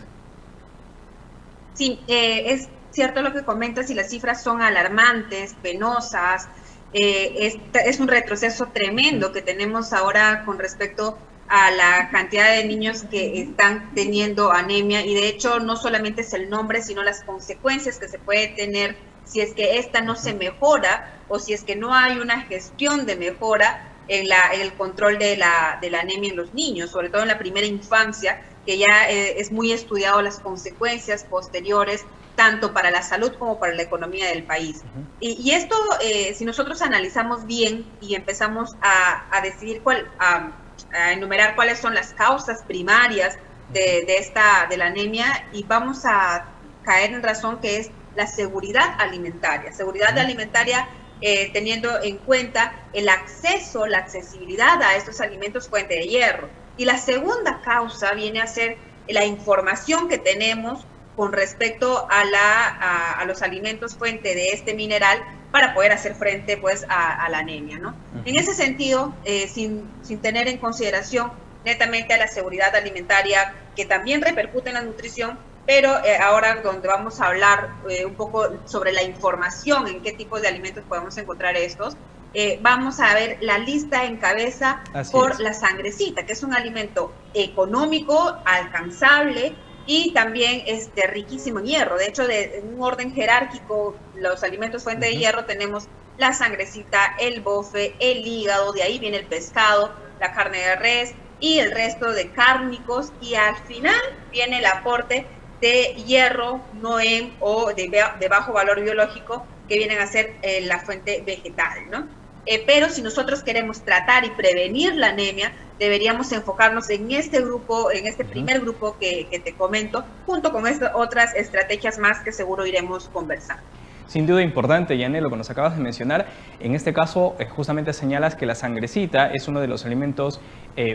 Sí, es cierto lo que comentas y las cifras son alarmantes, penosas. Es un retroceso tremendo que tenemos ahora con respecto a la cantidad de niños que están teniendo anemia y de hecho no solamente es el nombre, sino las consecuencias que se puede tener si es que esta no se mejora o si es que no hay una gestión de mejora en el control de la anemia en los niños, sobre todo en la primera infancia, que ya es muy estudiado las consecuencias posteriores, tanto para la salud como para la economía del país. Y esto, si nosotros analizamos bien y empezamos a decidir a enumerar cuáles son las causas primarias de la anemia, y vamos a caer en razón que es la seguridad alimentaria. Seguridad alimentaria teniendo en cuenta el acceso, la accesibilidad a estos alimentos fuente de hierro. Y la segunda causa viene a ser la información que tenemos con respecto a los alimentos fuente de este mineral para poder hacer frente pues a la anemia, ¿no? En ese sentido, sin tener en consideración netamente a la seguridad alimentaria que también repercute en la nutrición, pero ahora donde vamos a hablar un poco sobre la información, en qué tipo de alimentos podemos encontrar estos, vamos a ver la lista en cabeza por la sangrecita, que es un alimento económico, alcanzable y también riquísimo en hierro. De hecho, en un orden jerárquico, los alimentos fuente de hierro tenemos la sangrecita, el bofe, el hígado, de ahí viene el pescado, la carne de res y el resto de cárnicos, y al final viene el aporte de hierro, NOEM o de bajo valor biológico, que vienen a ser la fuente vegetal, ¿no? Pero si nosotros queremos tratar y prevenir la anemia, deberíamos enfocarnos en este grupo, en este primer grupo que te comento, junto con otras estrategias más que seguro iremos conversando. Sin duda importante, Janet, lo que nos acabas de mencionar. En este caso, justamente señalas que la sangrecita es uno de los alimentos,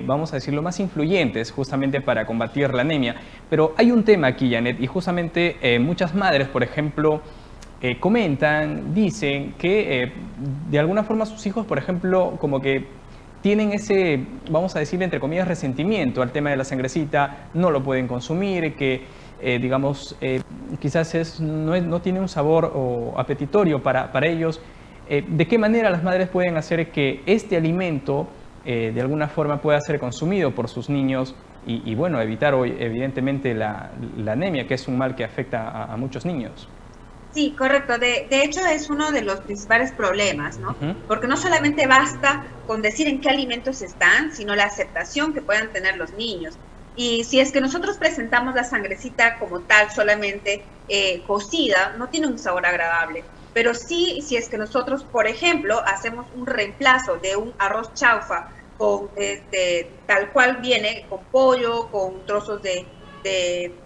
vamos a decirlo, más influyentes justamente para combatir la anemia. Pero hay un tema aquí, Janet, y justamente muchas madres, por ejemplo, comentan, dicen que de alguna forma sus hijos, por ejemplo, como que tienen ese, vamos a decir, entre comillas, resentimiento al tema de la sangrecita, no lo pueden consumir, que digamos, quizás no tiene un sabor o apetitorio para ellos. ¿De qué manera las madres pueden hacer que este alimento de alguna forma pueda ser consumido por sus niños y bueno, evitar hoy evidentemente la anemia, que es un mal que afecta a muchos niños? Sí, correcto. De hecho, es uno de los principales problemas, ¿no? Porque no solamente basta con decir en qué alimentos están, sino la aceptación que puedan tener los niños. Y si es que nosotros presentamos la sangrecita como tal, solamente cocida, no tiene un sabor agradable. Pero sí, si es que nosotros, por ejemplo, hacemos un reemplazo de un arroz chaufa con tal cual viene, con pollo, con trozos de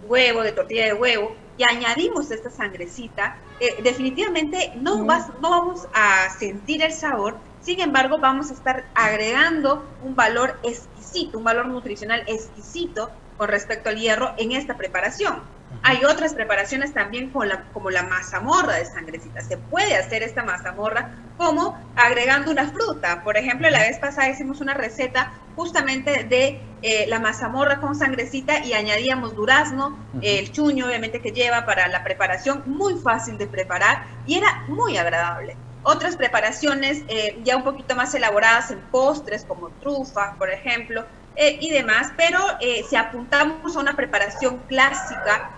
huevo, de tortilla de huevo, y añadimos esta sangrecita, definitivamente no vamos a sentir el sabor. Sin embargo, vamos a estar agregando un valor exquisito, un valor nutricional exquisito con respecto al hierro en esta preparación. Hay otras preparaciones también como la mazamorra de sangrecita. Se puede hacer esta mazamorra como agregando una fruta. Por ejemplo, la vez pasada hicimos una receta justamente de la mazamorra con sangrecita y añadíamos durazno, el chuño obviamente que lleva para la preparación, muy fácil de preparar y era muy agradable. Otras preparaciones ya un poquito más elaboradas en postres como trufa, por ejemplo, y demás, pero si apuntamos a una preparación clásica,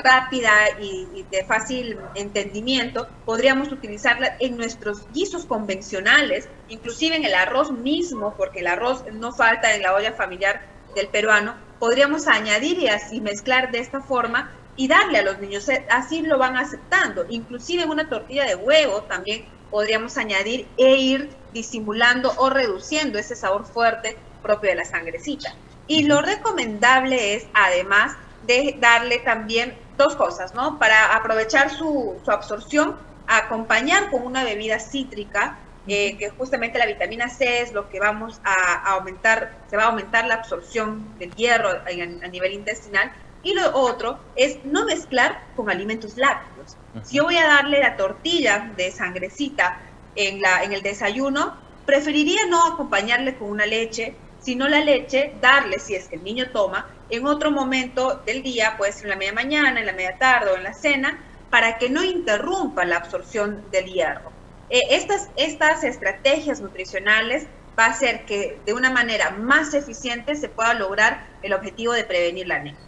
rápida y de fácil entendimiento, podríamos utilizarla en nuestros guisos convencionales, inclusive en el arroz mismo, porque el arroz no falta en la olla familiar del peruano. Podríamos añadir y así mezclar de esta forma y darle a los niños, así lo van aceptando. Inclusive en una tortilla de huevo también podríamos añadir e ir disimulando o reduciendo ese sabor fuerte propio de la sangrecita. Y lo recomendable es, además de darle también dos cosas, ¿no? Para aprovechar su absorción, acompañar con una bebida cítrica, que justamente la vitamina C es lo que vamos a aumentar, se va a aumentar la absorción del hierro a nivel intestinal. Y lo otro es no mezclar con alimentos lácteos. Si yo voy a darle la tortilla de sangrecita en el desayuno, preferiría no acompañarle con una leche, sino la leche darle, si es que el niño toma, en otro momento del día, puede ser en la media mañana, en la media tarde o en la cena, para que no interrumpa la absorción del hierro. Estas estrategias nutricionales va a hacer que de una manera más eficiente se pueda lograr el objetivo de prevenir la anemia.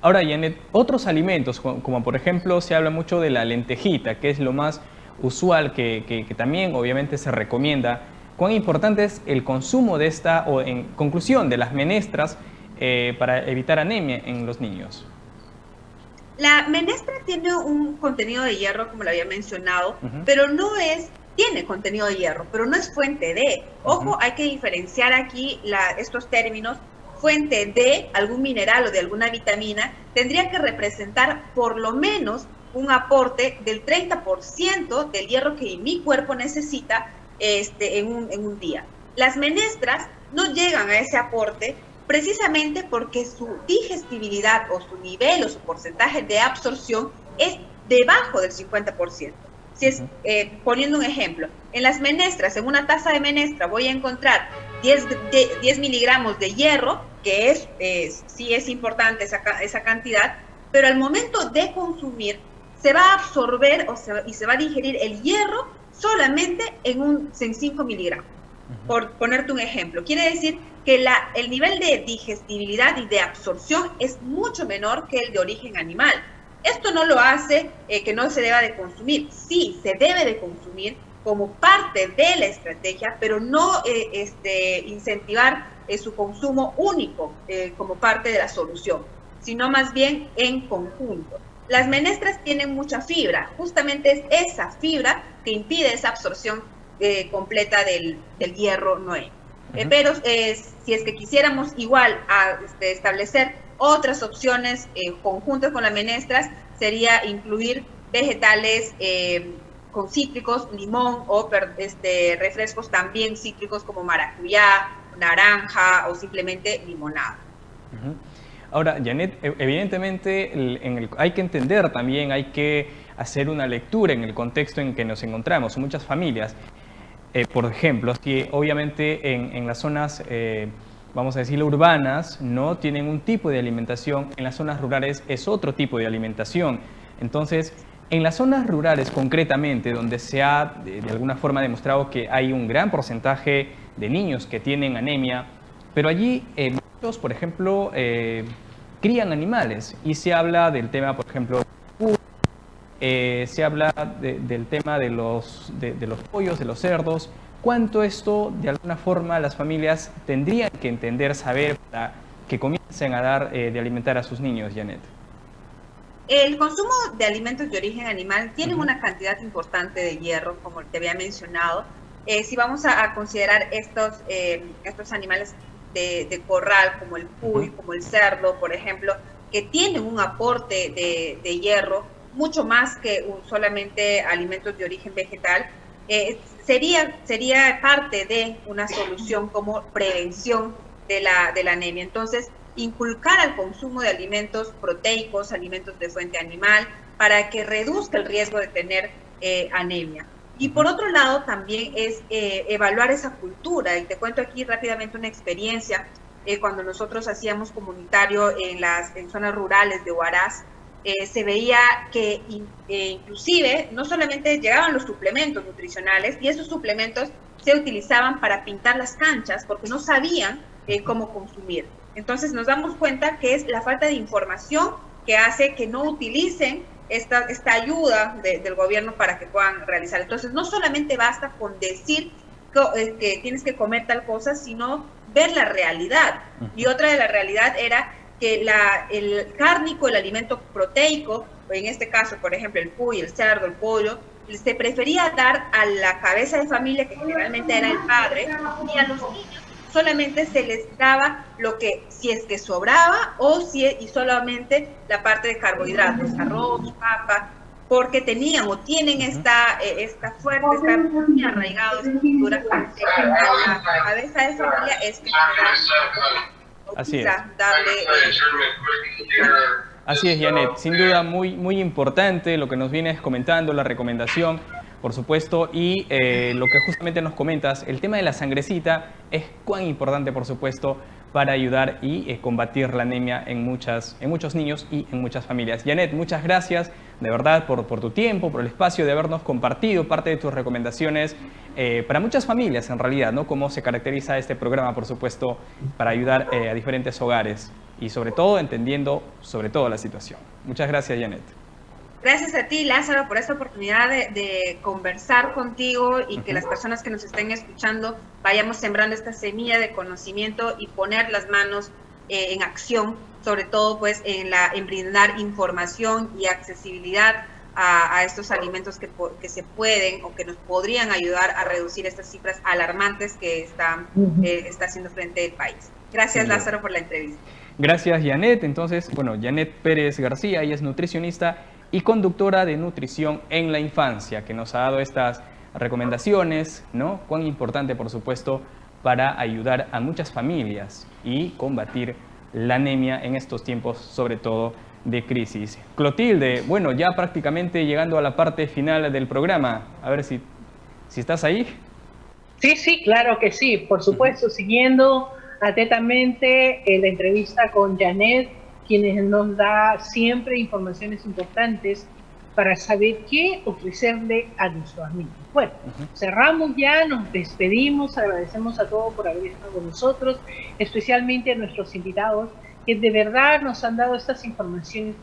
Ahora, Janet, otros alimentos, como por ejemplo se habla mucho de la lentejita, que es lo más usual que también obviamente se recomienda. ¿Cuán importante es el consumo de esta, o en conclusión, de las menestras para evitar anemia en los niños? La menestra tiene un contenido de hierro, como lo había mencionado, pero tiene contenido de hierro, pero no es fuente de. Ojo, hay que diferenciar aquí estos términos. Fuente de algún mineral o de alguna vitamina tendría que representar por lo menos un aporte del 30% del hierro que mi cuerpo necesita en un día. Las menestras no llegan a ese aporte precisamente porque su digestibilidad o su nivel o su porcentaje de absorción es debajo del 50%. Si es, poniendo un ejemplo, en las menestras, en una taza de menestra voy a encontrar 10 miligramos de hierro, que sí es importante esa cantidad, pero al momento de consumir se va a absorber y se va a digerir el hierro solamente en 5 miligramos, por ponerte un ejemplo. Quiere decir que el nivel de digestibilidad y de absorción es mucho menor que el de origen animal. Esto no lo hace que no se deba de consumir. Sí, se debe de consumir como parte de la estrategia, pero no incentivar su consumo único como parte de la solución, sino más bien en conjunto. Las menestras tienen mucha fibra, justamente es esa fibra que impide esa absorción completa del hierro 9. Pero si es que quisiéramos igual establecer otras opciones conjuntas con las menestras, sería incluir vegetales con cítricos, limón o refrescos también cítricos como maracuyá, naranja o simplemente limonada. Ahora, Janet, evidentemente hay que entender también, hay que hacer una lectura en el contexto en que nos encontramos. Muchas familias, por ejemplo, si obviamente en las zonas, vamos a decirlo, urbanas, no tienen un tipo de alimentación, en las zonas rurales es otro tipo de alimentación. Entonces, en las zonas rurales concretamente, donde se ha de alguna forma demostrado que hay un gran porcentaje de niños que tienen anemia, pero allí muchos, por ejemplo, crían animales y se habla del tema, por ejemplo, se habla del tema de los pollos, de los cerdos. ¿Cuánto esto, de alguna forma, las familias tendrían que entender, saber, para que comiencen a dar de alimentar a sus niños, Janet? El consumo de alimentos de origen animal tiene una cantidad importante de hierro, como te había mencionado. Si vamos a considerar estos animales de corral, como el cuy, como el cerdo, por ejemplo, que tienen un aporte de hierro, mucho más que solamente alimentos de origen vegetal, sería parte de una solución como prevención de la anemia. Entonces, inculcar al consumo de alimentos proteicos, alimentos de fuente animal, para que reduzca el riesgo de tener anemia. Y por otro lado, también es evaluar esa cultura. Y te cuento aquí rápidamente una experiencia. Cuando nosotros hacíamos comunitario en zonas rurales de Huaraz, se veía que inclusive no solamente llegaban los suplementos nutricionales, y esos suplementos se utilizaban para pintar las canchas porque no sabían cómo consumir. Entonces nos damos cuenta que es la falta de información que hace que no utilicen esta ayuda del gobierno para que puedan realizar. Entonces no solamente basta con decir que tienes que comer tal cosa, sino ver la realidad. Y otra de la realidad era que el cárnico, el alimento proteico, en este caso, por ejemplo, el cuy, el cerdo, el pollo, se prefería dar a la cabeza de familia, que generalmente era el padre, y a los niños solamente se les daba lo que, si es que sobraba, y solamente la parte de carbohidratos, arroz, papa, porque tenían o tienen esta fuerte, está muy arraigado, esta cultura, a la cabeza de familia es que así es. Así es, Janet, sin duda muy importante lo que nos vienes comentando, la recomendación, por supuesto, y lo que justamente nos comentas, el tema de la sangrecita es cuán importante, por supuesto, para ayudar y combatir la anemia en muchos niños y en muchas familias. Janet, muchas gracias de verdad por tu tiempo, por el espacio de habernos compartido parte de tus recomendaciones para muchas familias en realidad, ¿no? Cómo se caracteriza este programa, por supuesto, para ayudar a diferentes hogares y sobre todo entendiendo sobre todo la situación. Muchas gracias, Janet. Gracias a ti, Lázaro, por esta oportunidad de conversar contigo y que las personas que nos estén escuchando vayamos sembrando esta semilla de conocimiento y poner las manos en acción, sobre todo pues en brindar información y accesibilidad a estos alimentos que se pueden o que nos podrían ayudar a reducir estas cifras alarmantes que está haciendo frente al país. Gracias, Lázaro, por la entrevista. Gracias, Janet. Entonces, bueno, Janet Pérez García, ella es nutricionista y conductora de nutrición en la infancia, que nos ha dado estas recomendaciones, ¿no? Cuán importante, por supuesto, para ayudar a muchas familias y combatir la anemia en estos tiempos, sobre todo de crisis. Clotilde, bueno, ya prácticamente llegando a la parte final del programa, a ver si estás ahí. Sí, claro que sí, por supuesto, siguiendo atentamente la entrevista con Janet, quienes nos da siempre informaciones importantes para saber qué ofrecerle a nuestros niños. Bueno, cerramos ya, nos despedimos, agradecemos a todos por haber estado con nosotros, especialmente a nuestros invitados, que de verdad nos han dado estas informaciones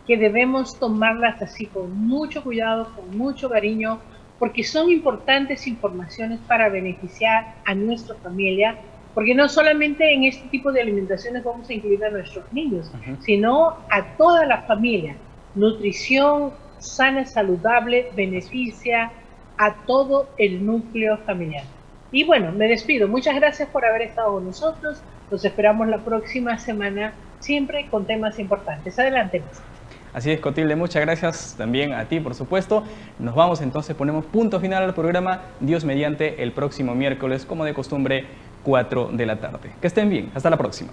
que debemos tomarlas así con mucho cuidado, con mucho cariño, porque son importantes informaciones para beneficiar a nuestra familia, porque no solamente en este tipo de alimentaciones vamos a incluir a nuestros niños, sino a toda la familia. Nutrición sana, saludable, beneficia a todo el núcleo familiar. Y bueno, me despido. Muchas gracias por haber estado con nosotros. Los esperamos la próxima semana, siempre con temas importantes. Adelante. Así es, Clotilde, muchas gracias también a ti, por supuesto. Nos vamos entonces, ponemos punto final al programa, Dios mediante, el próximo miércoles, como de costumbre, 4 de la tarde. Que estén bien, hasta la próxima.